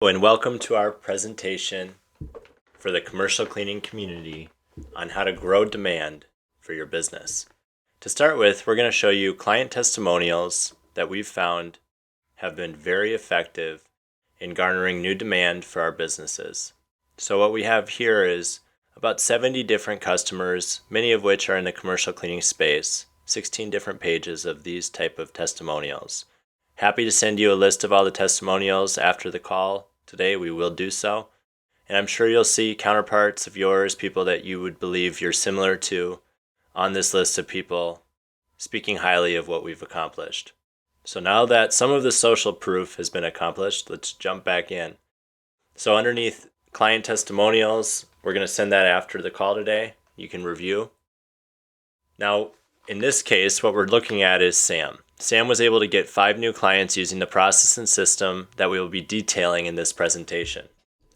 And welcome to our presentation for the commercial cleaning community on how to grow demand for your business. To start with, we're going to show you client testimonials that we've found have been very effective in garnering new demand for our businesses. So what we have here is about 70 different customers, many of which are in the commercial cleaning space, 16 different pages of these type of testimonials. Happy to send you a list of all the testimonials after the call today. We will do so. And I'm sure you'll see counterparts of yours, people that you would believe you're similar to, on this list of people speaking highly of what we've accomplished. So now that some of the social proof has been accomplished, let's jump back in. So underneath client testimonials, we're going to send that after the call today. You can review. Now, in this case, what we're looking at is Sam. Sam was able to get 5 new clients using the process and system that we will be detailing in this presentation.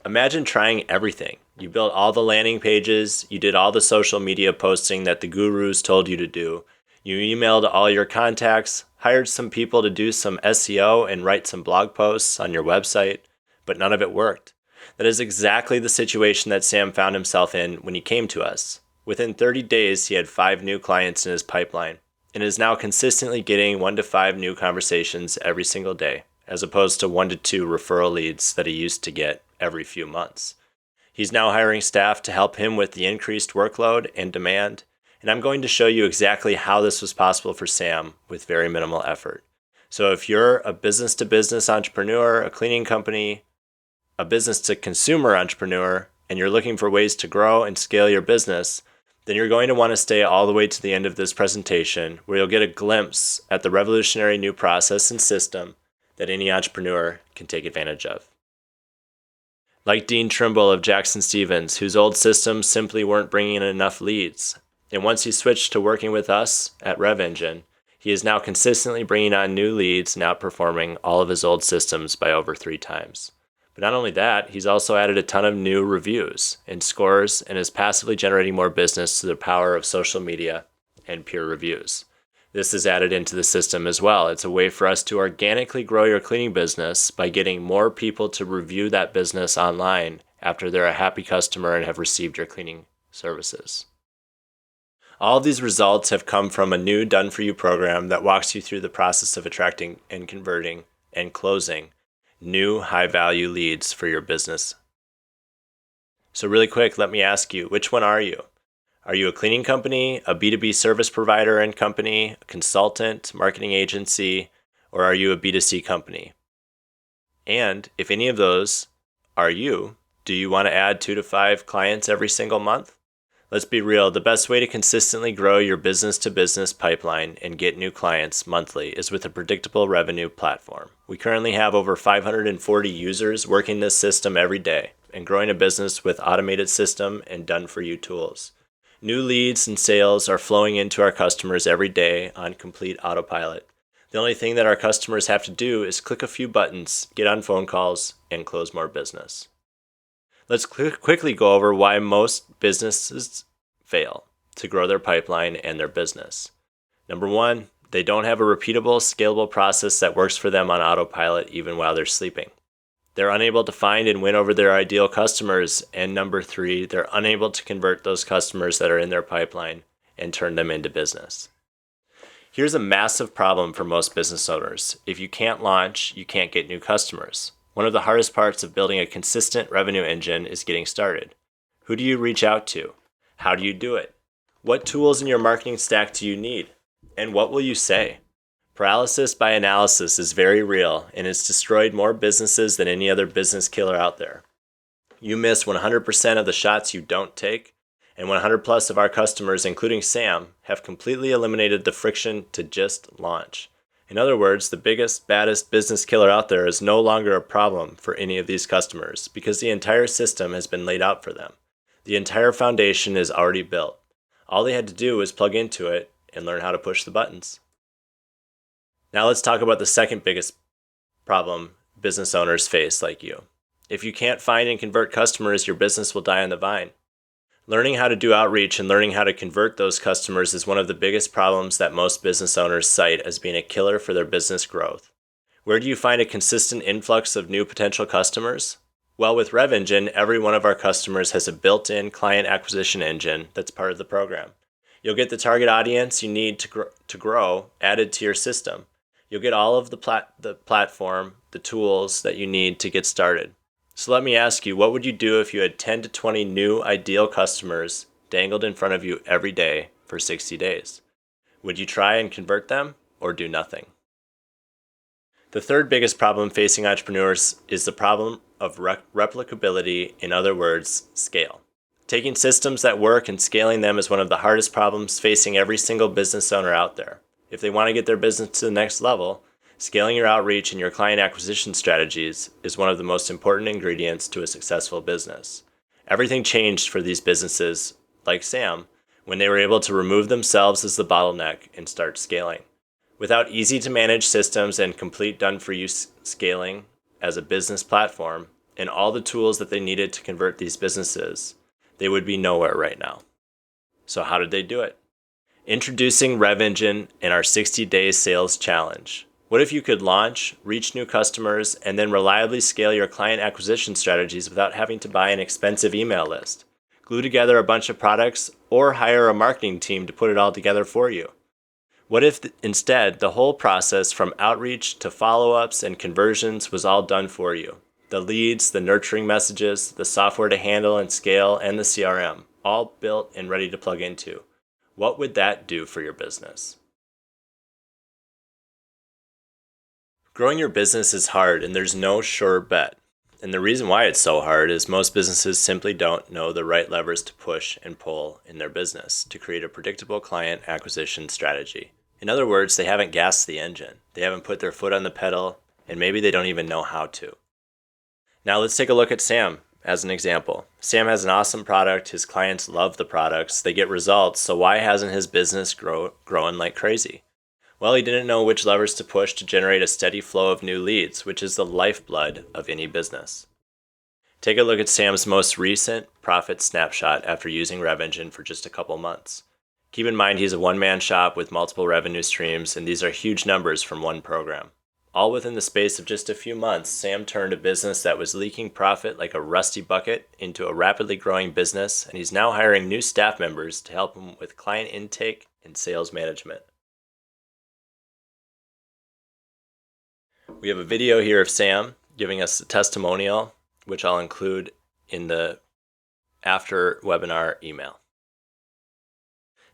Imagine trying everything. You built all the landing pages, you did all the social media posting that the gurus told you to do, you emailed all your contacts, hired some people to do some SEO and write some blog posts on your website, but none of it worked. That is exactly the situation that Sam found himself in when he came to us. Within 30 days, he had 5 new clients in his pipeline, and is now consistently getting 1 to 5 new conversations every single day, as opposed to 1 to 2 referral leads that he used to get every few months. He's now hiring staff to help him with the increased workload and demand, and I'm going to show you exactly how this was possible for Sam with very minimal effort. So if you're a business-to-business entrepreneur, a cleaning company, a business-to-consumer entrepreneur, and you're looking for ways to grow and scale your business, then you're going to want to stay all the way to the end of this presentation, where you'll get a glimpse at the revolutionary new process and system that any entrepreneur can take advantage of. Like Dean Trimble of Jackson Stevens, whose old systems simply weren't bringing in enough leads. And once he switched to working with us at RevEngine, he is now consistently bringing on new leads and outperforming all of his old systems by over 3 times. But not only that, he's also added a ton of new reviews and scores and is passively generating more business through the power of social media and peer reviews. This is added into the system as well. It's a way for us to organically grow your cleaning business by getting more people to review that business online after they're a happy customer and have received your cleaning services. All of these results have come from a new done-for-you program that walks you through the process of attracting and converting and closing new high-value leads for your business. So really quick, let me ask you, which one are you? Are you a cleaning company, a B2B service provider and company, a consultant, marketing agency, or are you a B2C company? And if any of those are you, do you want to add 2 to 5 clients every single month? Let's be real, the best way to consistently grow your business-to-business pipeline and get new clients monthly is with a predictable revenue platform. We currently have over 540 users working this system every day and growing a business with automated system and done-for-you tools. New leads and sales are flowing into our customers every day on complete autopilot. The only thing that our customers have to do is click a few buttons, get on phone calls, and close more business. Let's quickly go over why most businesses fail to grow their pipeline and their business. Number 1, they don't have a repeatable, scalable process that works for them on autopilot even while they're sleeping. They're unable to find and win over their ideal customers. And number 3, they're unable to convert those customers that are in their pipeline and turn them into business. Here's a massive problem for most business owners. If you can't launch, you can't get new customers. One of the hardest parts of building a consistent revenue engine is getting started. Who do you reach out to? How do you do it? What tools in your marketing stack do you need? And what will you say? Paralysis by analysis is very real, and it's destroyed more businesses than any other business killer out there. You miss 100% of the shots you don't take, and 100 plus of our customers, including Sam, have completely eliminated the friction to just launch. In other words, the biggest, baddest business killer out there is no longer a problem for any of these customers because the entire system has been laid out for them. The entire foundation is already built. All they had to do was plug into it and learn how to push the buttons. Now let's talk about the second biggest problem business owners face like you. If you can't find and convert customers, your business will die on the vine. Learning how to do outreach and learning how to convert those customers is one of the biggest problems that most business owners cite as being a killer for their business growth. Where do you find a consistent influx of new potential customers? Well, with RevEngine, every one of our customers has a built-in client acquisition engine that's part of the program. You'll get the target audience you need to grow added to your system. You'll get all of the platform, the tools that you need to get started. So let me ask you, what would you do if you had 10 to 20 new ideal customers dangled in front of you every day for 60 days? Would you try and convert them or do nothing? The third biggest problem facing entrepreneurs is the problem of replicability, in other words, scale. Taking systems that work and scaling them is one of the hardest problems facing every single business owner out there. If they want to get their business to the next level, scaling your outreach and your client acquisition strategies is one of the most important ingredients to a successful business. Everything changed for these businesses, like Sam, when they were able to remove themselves as the bottleneck and start scaling. Without easy-to-manage systems and complete done-for-you scaling as a business platform, and all the tools that they needed to convert these businesses, they would be nowhere right now. So how did they do it? Introducing RevEngine and our 60-day sales challenge. What if you could launch, reach new customers, and then reliably scale your client acquisition strategies without having to buy an expensive email list, glue together a bunch of products, or hire a marketing team to put it all together for you? What if instead the whole process from outreach to follow-ups and conversions was all done for you? The leads, the nurturing messages, the software to handle and scale, and the CRM, all built and ready to plug into. What would that do for your business? Growing your business is hard and there's no sure bet. And the reason why it's so hard is most businesses simply don't know the right levers to push and pull in their business to create a predictable client acquisition strategy. In other words, they haven't gassed the engine. They haven't put their foot on the pedal, and maybe they don't even know how to. Now let's take a look at Sam as an example. Sam has an awesome product. His clients love the products. They get results. So why hasn't his business growing like crazy? Well, he didn't know which levers to push to generate a steady flow of new leads, which is the lifeblood of any business. Take a look at Sam's most recent profit snapshot after using RevEngine for just a couple months. Keep in mind he's a one-man shop with multiple revenue streams, and these are huge numbers from one program. All within the space of just a few months, Sam turned a business that was leaking profit like a rusty bucket into a rapidly growing business, and he's now hiring new staff members to help him with client intake and sales management. We have a video here of Sam giving us a testimonial, which I'll include in the after webinar email.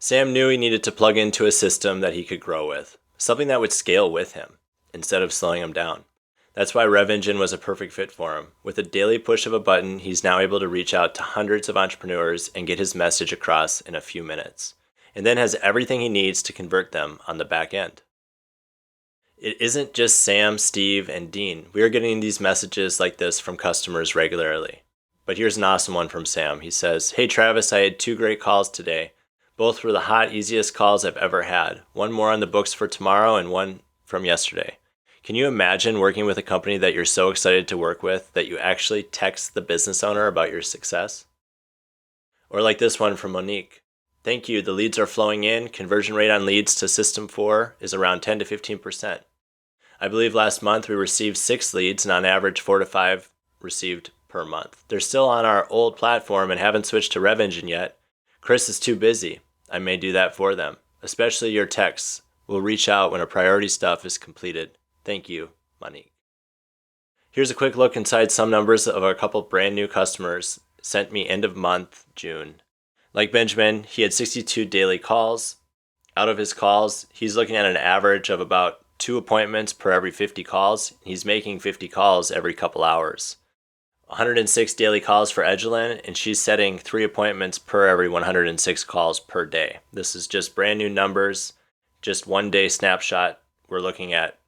Sam knew he needed to plug into a system that he could grow with, something that would scale with him instead of slowing him down. That's why RevEngine was a perfect fit for him. With a daily push of a button, he's now able to reach out to hundreds of entrepreneurs and get his message across in a few minutes, and then has everything he needs to convert them on the back end. It isn't just Sam, Steve, and Dean. We are getting these messages like this from customers regularly. But here's an awesome one from Sam. He says, "Hey Travis, I had 2 great calls today. Both were the hot, easiest calls I've ever had. One more on the books for tomorrow and one from yesterday. Can you imagine working with a company that you're so excited to work with that you actually text the business owner about your success?" Or like this one from Monique. "Thank you, the leads are flowing in. Conversion rate on leads to System 4 is around 10 to 15%. I believe last month we received 6 leads and on average 4 to 5 received per month. They're still on our old platform and haven't switched to RevEngine yet. Chris is too busy. I may do that for them. Especially your texts. We'll reach out when our priority stuff is completed. Thank you, Monique." Here's a quick look inside some numbers of a couple brand new customers sent me end of month, June. Like Benjamin, he had 62 daily calls. Out of his calls, he's looking at an average of about 2 appointments per every 50 calls. He's making 50 calls every couple hours. 106 daily calls for Edgelyn, and she's setting 3 appointments per every 106 calls per day. This is just brand new numbers, just 1 day snapshot. We're looking at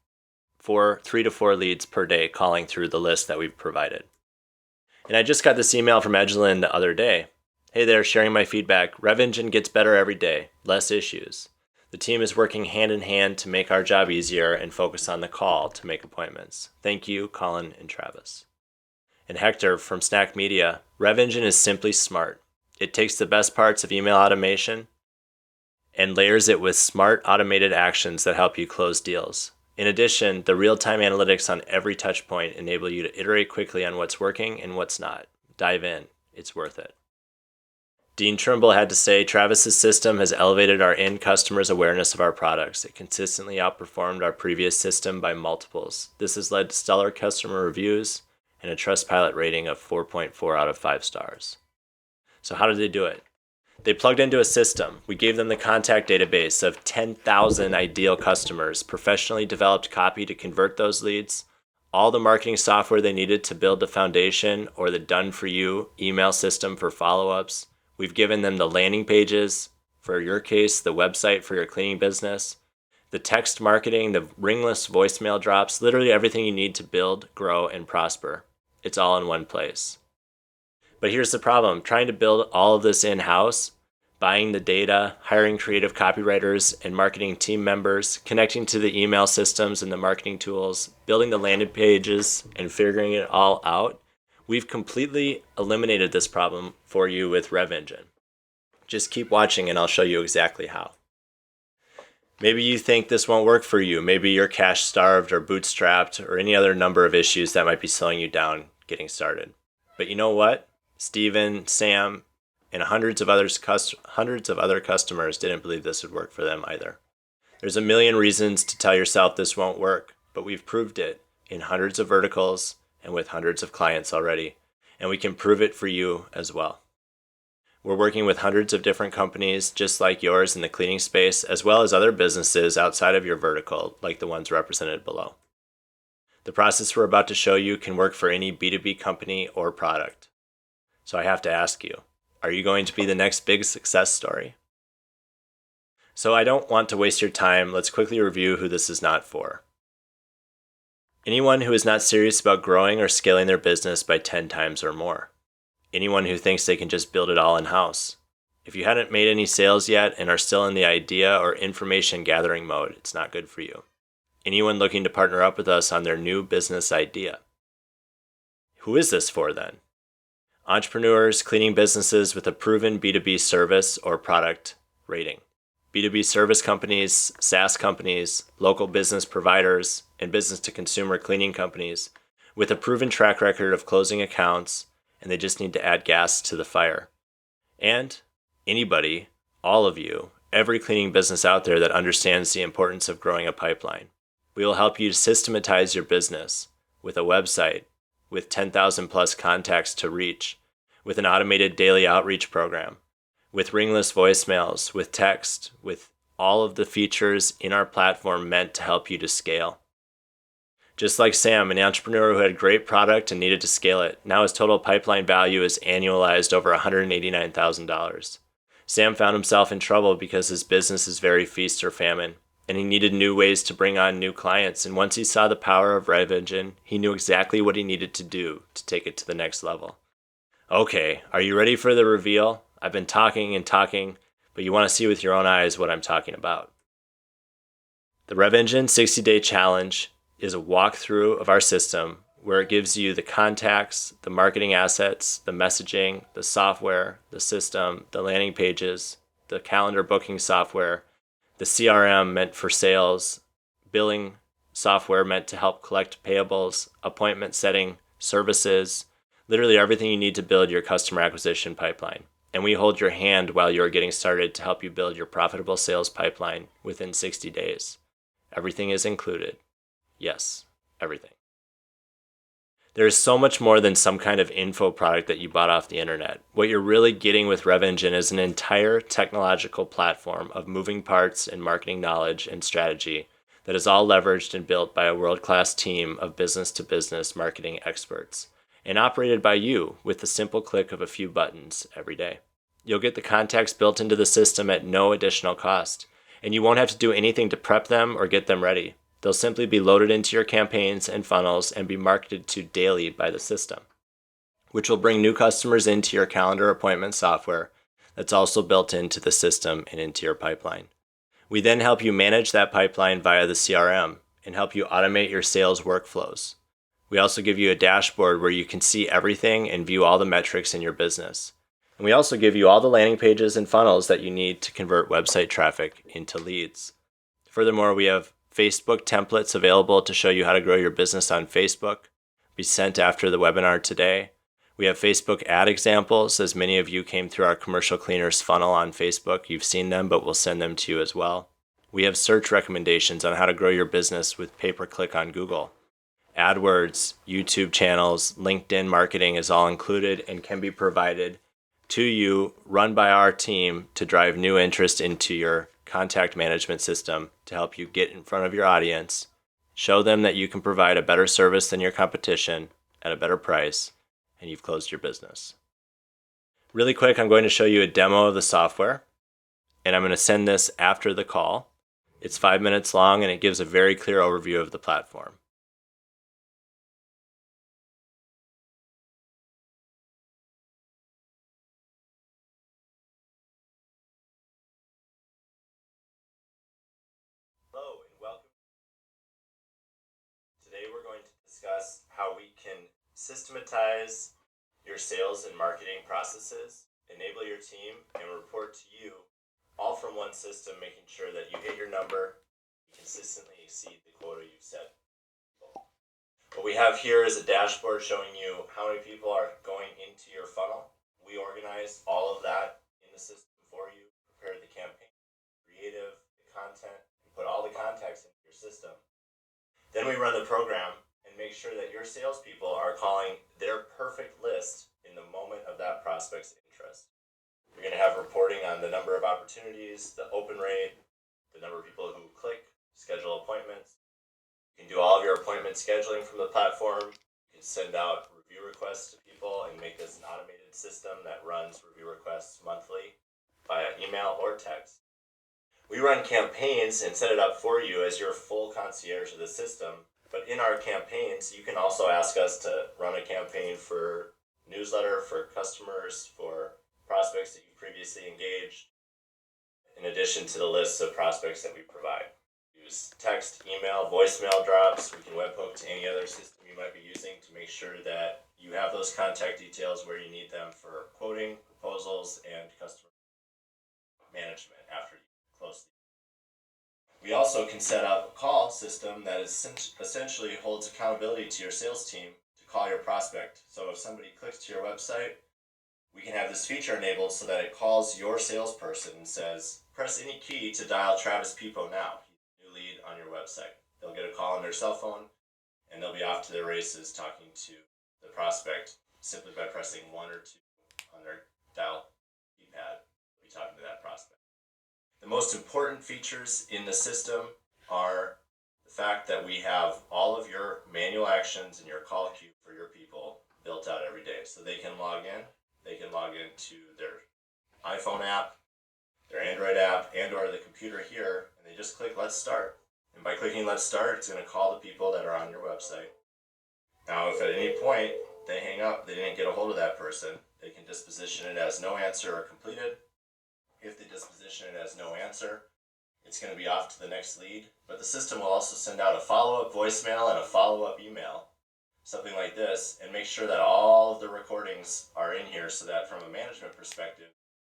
3 to 4 leads per day calling through the list that we've provided. And I just got this email from Edgelyn the other day. "Hey there, sharing my feedback. RevEngine gets better every day, less issues. The team is working hand in hand to make our job easier and focus on the call to make appointments. Thank you, Colin and Travis." And Hector from Snack Media, "RevEngine is simply smart. It takes the best parts of email automation and layers it with smart automated actions that help you close deals. In addition, the real-time analytics on every touch point enable you to iterate quickly on what's working and what's not. Dive in. It's worth it. Dean Trimble had to say, Travis's system has elevated our end customers' awareness of our products. It consistently outperformed our previous system by multiples. This has led to stellar customer reviews and a Trustpilot rating of 4.4 out of 5 stars. So how did they do it? They plugged into a system. We gave them the contact database of 10,000 ideal customers, professionally developed copy to convert those leads, all the marketing software they needed to build the foundation or the done-for-you email system for follow-ups. We've given them the landing pages, for your case, the website for your cleaning business, the text marketing, the ringless voicemail drops, literally everything you need to build, grow, and prosper. It's all in one place. But here's the problem. Trying to build all of this in-house, buying the data, hiring creative copywriters and marketing team members, connecting to the email systems and the marketing tools, building the landing pages, and figuring it all out, we've completely eliminated this problem for you with RevEngine. Just keep watching and I'll show you exactly how. Maybe you think this won't work for you. Maybe you're cash starved or bootstrapped or any other number of issues that might be slowing you down getting started. But you know what? Steven, Sam, and hundreds of other customers didn't believe this would work for them either. There's a million reasons to tell yourself this won't work, but we've proved it in hundreds of verticals and with hundreds of clients already, and we can prove it for you as well. We're working with hundreds of different companies just like yours in the cleaning space, as well as other businesses outside of your vertical, like the ones represented below. The process we're about to show you can work for any B2B company or product. So I have to ask you, are you going to be the next big success story? So I don't want to waste your time. Let's quickly review who this is not for. Anyone who is not serious about growing or scaling their business by 10 times or more. Anyone who thinks they can just build it all in-house. If you hadn't made any sales yet and are still in the idea or information gathering mode, it's not good for you. Anyone looking to partner up with us on their new business idea. Who is this for then? Entrepreneurs, cleaning businesses with a proven B2B service or product rating. B2B service companies, SaaS companies, local business providers, and business-to-consumer cleaning companies with a proven track record of closing accounts, and they just need to add gas to the fire. And anybody, all of you, every cleaning business out there that understands the importance of growing a pipeline. We will help you systematize your business with a website, with 10,000 plus contacts to reach, with an automated daily outreach program, with ringless voicemails, with text, with all of the features in our platform meant to help you to scale. Just like Sam, an entrepreneur who had a great product and needed to scale it, now his total pipeline value is annualized over $189,000. Sam found himself in trouble because his business is very feast or famine, and he needed new ways to bring on new clients. And once he saw the power of RevEngine, he knew exactly what he needed to do to take it to the next level. Okay, are you ready for the reveal? I've been talking and talking, but you want to see with your own eyes what I'm talking about. The RevEngine 60-Day Challenge is a walkthrough of our system where it gives you the contacts, the marketing assets, the messaging, the software, the system, the landing pages, the calendar booking software, the CRM meant for sales, billing software meant to help collect payables, appointment setting, services, literally everything you need to build your customer acquisition pipeline. And we hold your hand while you're getting started to help you build your profitable sales pipeline within 60 days. Everything is included. Yes, everything. There is so much more than some kind of info product that you bought off the internet. What you're really getting with RevEngine is an entire technological platform of moving parts and marketing knowledge and strategy that is all leveraged and built by a world-class team of business-to-business marketing experts and operated by you with the simple click of a few buttons every day. You'll get the contacts built into the system at no additional cost, and you won't have to do anything to prep them or get them ready. They'll simply be loaded into your campaigns and funnels and be marketed to daily by the system, which will bring new customers into your calendar appointment software that's also built into the system and into your pipeline. We then help you manage that pipeline via the CRM and help you automate your sales workflows. We also give you a dashboard where you can see everything and view all the metrics in your business. And we also give you all the landing pages and funnels that you need to convert website traffic into leads. Furthermore, we have Facebook templates available to show you how to grow your business on Facebook. Be sent after the webinar today. We have Facebook ad examples, as many of you came through our commercial cleaners funnel on Facebook. You've seen them, but we'll send them to you as well. We have search recommendations on how to grow your business with pay-per-click on Google. AdWords, YouTube channels, LinkedIn marketing is all included and can be provided to you, run by our team to drive new interest into your contact management system to help you get in front of your audience, show them that you can provide a better service than your competition at a better price, and you've closed your business. Really quick, I'm going to show you a demo of the software, and I'm going to send this after the call. It's 5 minutes long, and it gives a very clear overview of the platform. Hello and welcome. Today we're going to discuss how we can systematize your sales and marketing processes, enable your team, and report to you all from one system, making sure that you hit your number, you consistently exceed the quota you've set. What we have here is a dashboard showing you how many people are going into your funnel. We organize all of that in the system for you, prepare the campaign, creative, the content, and put all the contacts into your system. Then we run the program and make sure that your salespeople are calling their perfect list in the moment of that prospect's interest. You're going to have reporting on the number of opportunities, the open rate, the number of people who click, schedule appointments. You can do all of your appointment scheduling from the platform. You can send out review requests to people and make this an automated system that runs review requests monthly via email or text. We run campaigns and set it up for you as your full concierge of the system. But in our campaigns, you can also ask us to run a campaign for newsletter, for customers, for prospects that you previously engaged, in addition to the lists of prospects that we provide. Use text, email, voicemail drops. We can webhook to any other system you might be using to make sure that you have those contact details where you need them for quoting, proposals, and customer management after you close the. We also can set up a call system that is essentially holds accountability to your sales team to call your prospect. So if somebody clicks to your website, we can have this feature enabled so that it calls your salesperson and says, press any key to dial Travis Pepo now. He's a new lead on your website. They'll get a call on their cell phone and they'll be off to their races talking to the prospect simply by pressing 1 or 2 on their dial keypad. They'll be talking to that prospect. The most important features in the system are the fact that we have all of your manual actions and your call queue for your people built out every day. So they can log in. They can log into their iPhone app, their Android app, and or the computer here, and they just click Let's Start. And by clicking Let's Start, it's going to call the people that are on your website. Now, if at any point they hang up, they didn't get a hold of that person, they can disposition it as no answer or completed. If they disposition it as no answer, it's going to be off to the next lead. But the system will also send out a follow-up voicemail and a follow-up email, something like this, and make sure that all of the recordings are in here so that from a management perspective,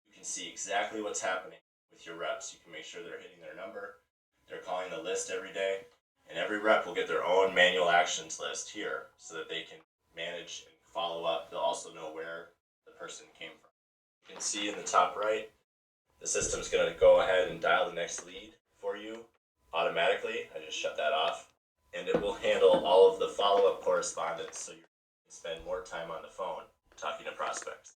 you can see exactly what's happening with your reps. You can make sure they're hitting their number, they're calling the list every day, and every rep will get their own manual actions list here so that they can manage and follow up. They'll also know where the person came from. You can see in the top right, the system's going to go ahead and dial the next lead for you automatically. I just shut that off. And it will handle all of the follow-up correspondence so you can spend more time on the phone talking to prospects.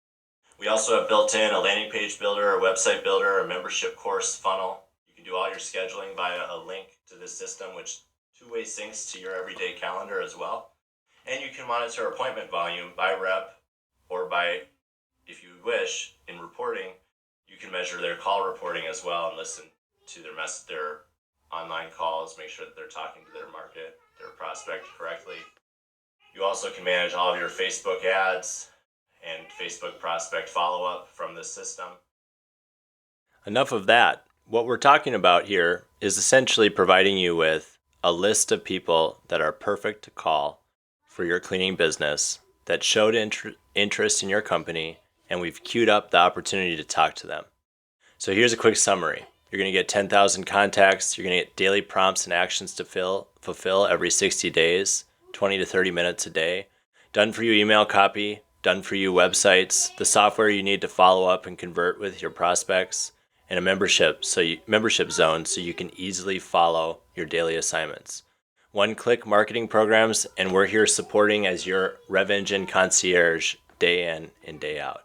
We also have built in a landing page builder, a website builder, a membership course funnel. You can do all your scheduling via a link to this system, which two-way syncs to your everyday calendar as well. And you can monitor appointment volume by rep or by, if you wish, in reporting, you can measure their call reporting as well and listen to their online calls, make sure that they're talking to their market, their prospect correctly. You also can manage all of your Facebook ads and Facebook prospect follow-up from this system. Enough of that. What we're talking about here is essentially providing you with a list of people that are perfect to call for your cleaning business that showed interest in your company, and we've queued up the opportunity to talk to them. So here's a quick summary. You're going to get 10,000 contacts. You're going to get daily prompts and actions to fulfill every 60 days, 20 to 30 minutes a day. Done for you email copy, done for you websites, the software you need to follow up and convert with your prospects, and a membership zone so you can easily follow your daily assignments. One-click marketing programs, and we're here supporting as your Rev Engine concierge day in and day out.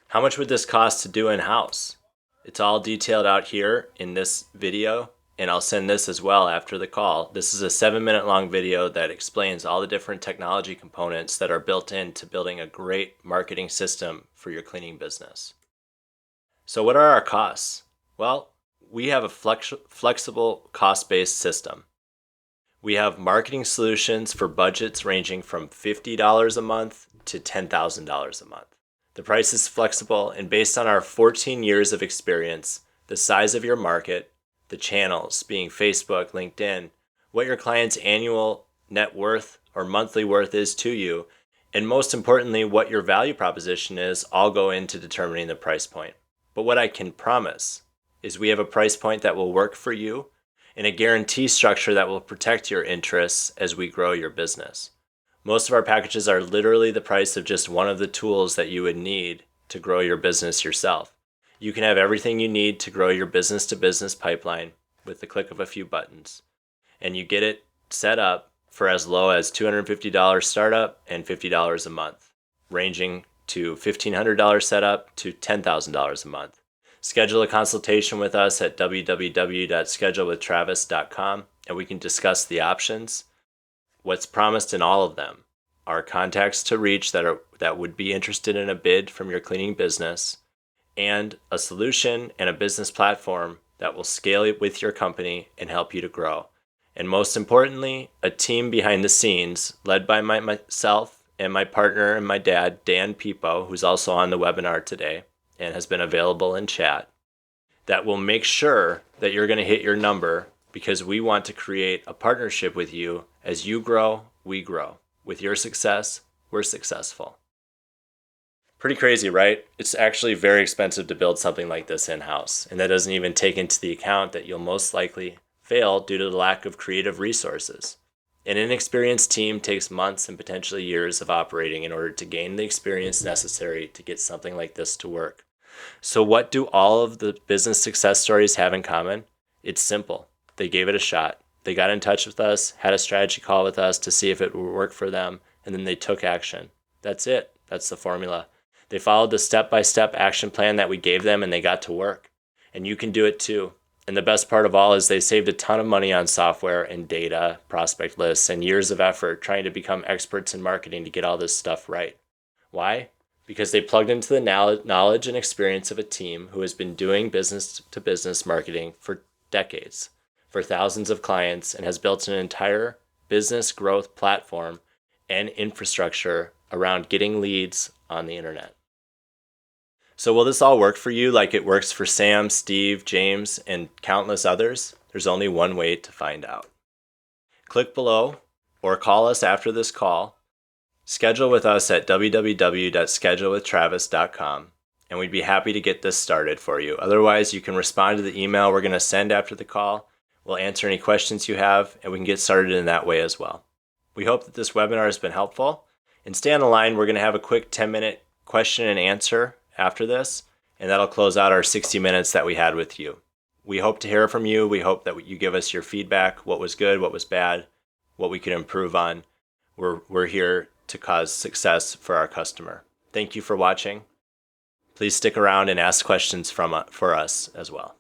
How much would this cost to do in-house? It's all detailed out here in this video, and I'll send this as well after the call. This is a 7-minute long video that explains all the different technology components that are built into building a great marketing system for your cleaning business. So what are our costs? Well, we have a flexible cost-based system. We have marketing solutions for budgets ranging from $50 a month to $10,000 a month. The price is flexible, and based on our 14 years of experience, the size of your market, the channels being Facebook, LinkedIn, what your client's annual net worth or monthly worth is to you, and most importantly, what your value proposition is, all go into determining the price point. But what I can promise is we have a price point that will work for you and a guarantee structure that will protect your interests as we grow your business. Most of our packages are literally the price of just one of the tools that you would need to grow your business yourself. You can have everything you need to grow your business-to-business pipeline with the click of a few buttons. And you get it set up for as low as $250 startup and $50 a month, ranging to $1,500 setup to $10,000 a month. Schedule a consultation with us at www.schedulewithtravis.com, and we can discuss the options. What's promised in all of them are contacts to reach that would be interested in a bid from your cleaning business, and a solution and a business platform that will scale it with your company and help you to grow. And most importantly, a team behind the scenes led by myself and my partner and my dad, Dan Pipo, who's also on the webinar today and has been available in chat, that will make sure that you're going to hit your number, because we want to create a partnership with you. As you grow, we grow. With your success, we're successful. Pretty crazy, right? It's actually very expensive to build something like this in-house, and that doesn't even take into the account that you'll most likely fail due to the lack of creative resources. An inexperienced team takes months and potentially years of operating in order to gain the experience necessary to get something like this to work. So what do all of the business success stories have in common? It's simple. They gave it a shot. They got in touch with us, had a strategy call with us to see if it would work for them, and then they took action. That's it. That's the formula. They followed the step-by-step action plan that we gave them, and they got to work. And you can do it too. And the best part of all is they saved a ton of money on software and data, prospect lists, and years of effort trying to become experts in marketing to get all this stuff right. Why? Because they plugged into the knowledge and experience of a team who has been doing business-to-business marketing for decades, for thousands of clients, and has built an entire business growth platform and infrastructure around getting leads on the internet. So will this all work for you like it works for Sam, Steve, James, and countless others? There's only one way to find out. Click below or call us after this call. Schedule with us at www.schedulewithtravis.com, and we'd be happy to get this started for you. Otherwise, you can respond to the email we're going to send after the call. We'll answer any questions you have, and we can get started in that way as well. We hope that this webinar has been helpful. And stay on the line. We're going to have a quick 10-minute question and answer after this, and that'll close out our 60 minutes that we had with you. We hope to hear from you. We hope that you give us your feedback, what was good, what was bad, what we could improve on. We're here to cause success for our customer. Thank you for watching. Please stick around and ask questions for us as well.